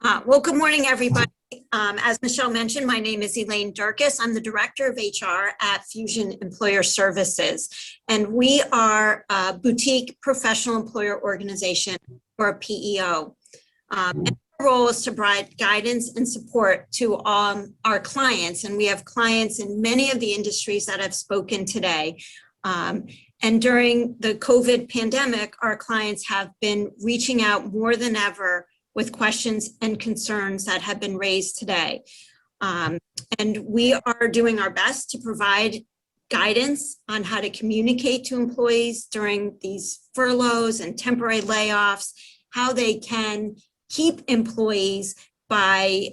Well, good morning, everybody. As Michelle mentioned, my name is Elaine Durkas. I'm the Director of HR at Fusion Employer Services, and we are a boutique professional employer organization, or a PEO. And our role is to provide guidance and support to our clients, and we have clients in many of the industries that have spoken today. And during the COVID pandemic, our clients have been reaching out more than ever with questions and concerns that have been raised today. And we are doing our best to provide guidance on how to communicate to employees during these furloughs and temporary layoffs, how they can keep employees by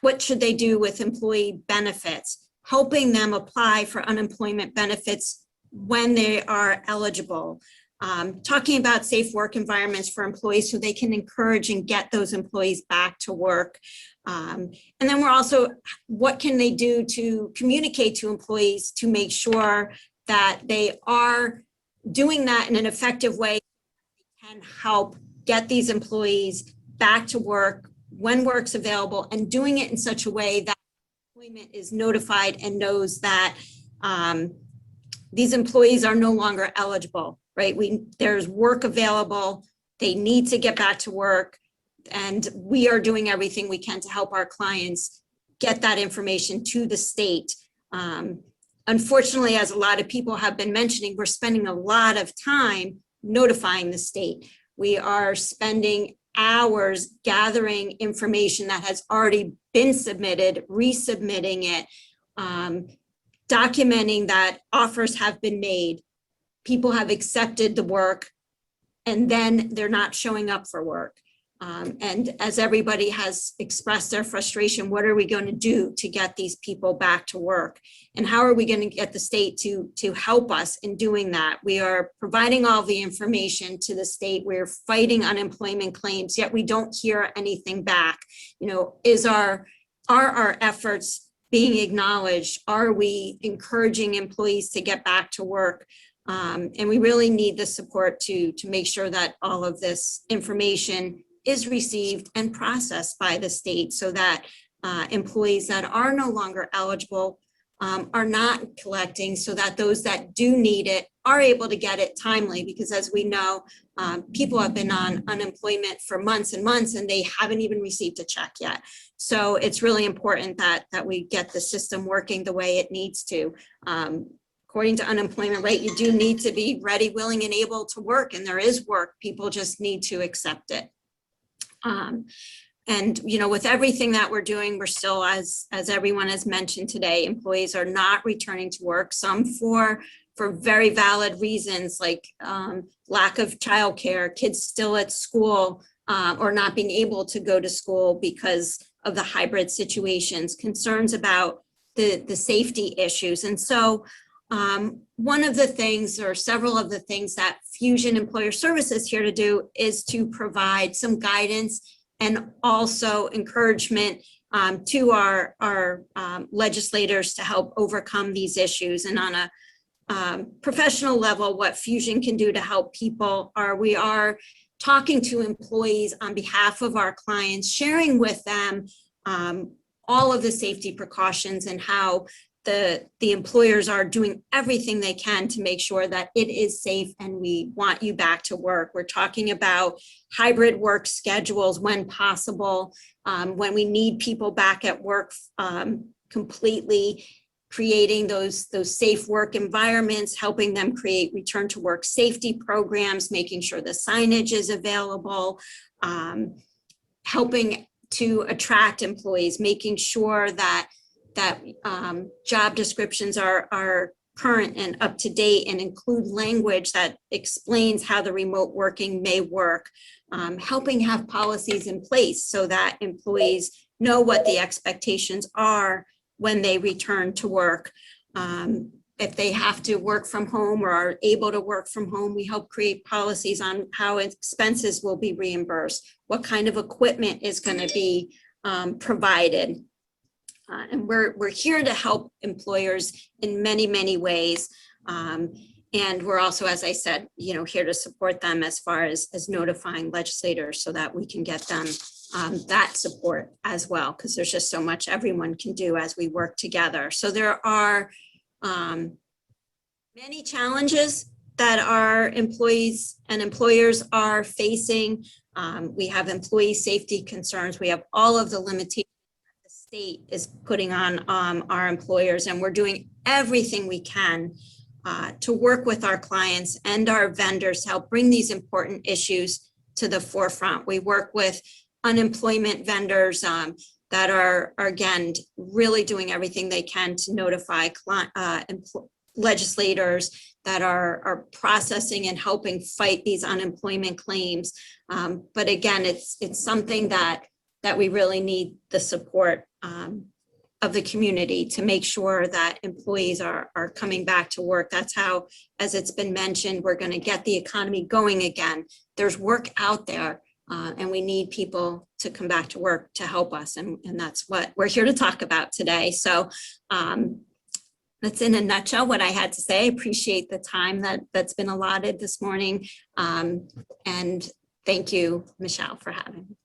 what should they do with employee benefits, helping them apply for unemployment benefits when they are eligible. Talking about safe work environments for employees so they can encourage and get those employees back to work. And then we're also, what can they do to communicate to employees to make sure that they are doing that in an effective way and help get these employees back to work when work's available, and doing it in such a way that employment is notified and knows that these employees are no longer eligible. Right, there's work available, they need to get back to work, and we are doing everything we can to help our clients get that information to the state. Unfortunately, as a lot of people have been mentioning, we're spending a lot of time notifying the state. We are spending hours gathering information that has already been submitted, resubmitting it, documenting that offers have been made, people have accepted the work, and then they're not showing up for work. And as everybody has expressed their frustration, what are we going to do to get these people back to work? And how are we going to get the state to help us in doing that? We are providing all the information to the state. We're fighting unemployment claims, yet we don't hear anything back. You know, are our efforts being acknowledged? Are we encouraging employees to get back to work? And we really need the support to make sure that all of this information is received and processed by the state, so that employees that are no longer eligible are not collecting, so that those that do need it are able to get it timely. Because as we know, people have been on unemployment for months and months, and they haven't even received a check yet. So it's really important that we get the system working the way it needs to. According to unemployment rate, you do need to be ready, willing, and able to work, and there is work. People just need to accept it. And you know, with everything that we're doing, we're still, as everyone has mentioned today, employees are not returning to work. Some for very valid reasons, like lack of childcare, kids still at school, or not being able to go to school because of the hybrid situations, concerns about the safety issues, and so. One of the things, or several of the things, that Fusion Employer Services is here to do is to provide some guidance and also encouragement to our legislators to help overcome these issues. And on a professional level, what Fusion can do to help people we are talking to employees on behalf of our clients, sharing with them all of the safety precautions and how the employers are doing everything they can to make sure that it is safe and we want you back to work. We're talking about hybrid work schedules when possible, when we need people back at work completely, creating those safe work environments, helping them create return to work safety programs, making sure the signage is available, helping to attract employees, making sure that job descriptions are current and up to date and include language that explains how the remote working may work, helping have policies in place so that employees know what the expectations are when they return to work. If they have to work from home or are able to work from home, we help create policies on how expenses will be reimbursed, what kind of equipment is going to be provided. And we're here to help employers in many, many ways. And we're also, as I said, here to support them as far as notifying legislators so that we can get them that support as well, because there's just so much everyone can do as we work together. So there are many challenges that our employees and employers are facing. We have employee safety concerns. We have all of the limitations that the state is putting on our employers, and we're doing everything we can to work with our clients and our vendors to help bring these important issues to the forefront. We work with unemployment vendors that are again, really doing everything they can to notify legislators that are processing and helping fight these unemployment claims. But again, it's something that we really need the support of the community to make sure that employees are coming back to work. That's how, as it's been mentioned, we're going to get the economy going again. There's work out there, and we need people to come back to work to help us. And that's what we're here to talk about today. So that's in a nutshell what I had to say. I appreciate the time that's been allotted this morning. And thank you, Michelle, for having me.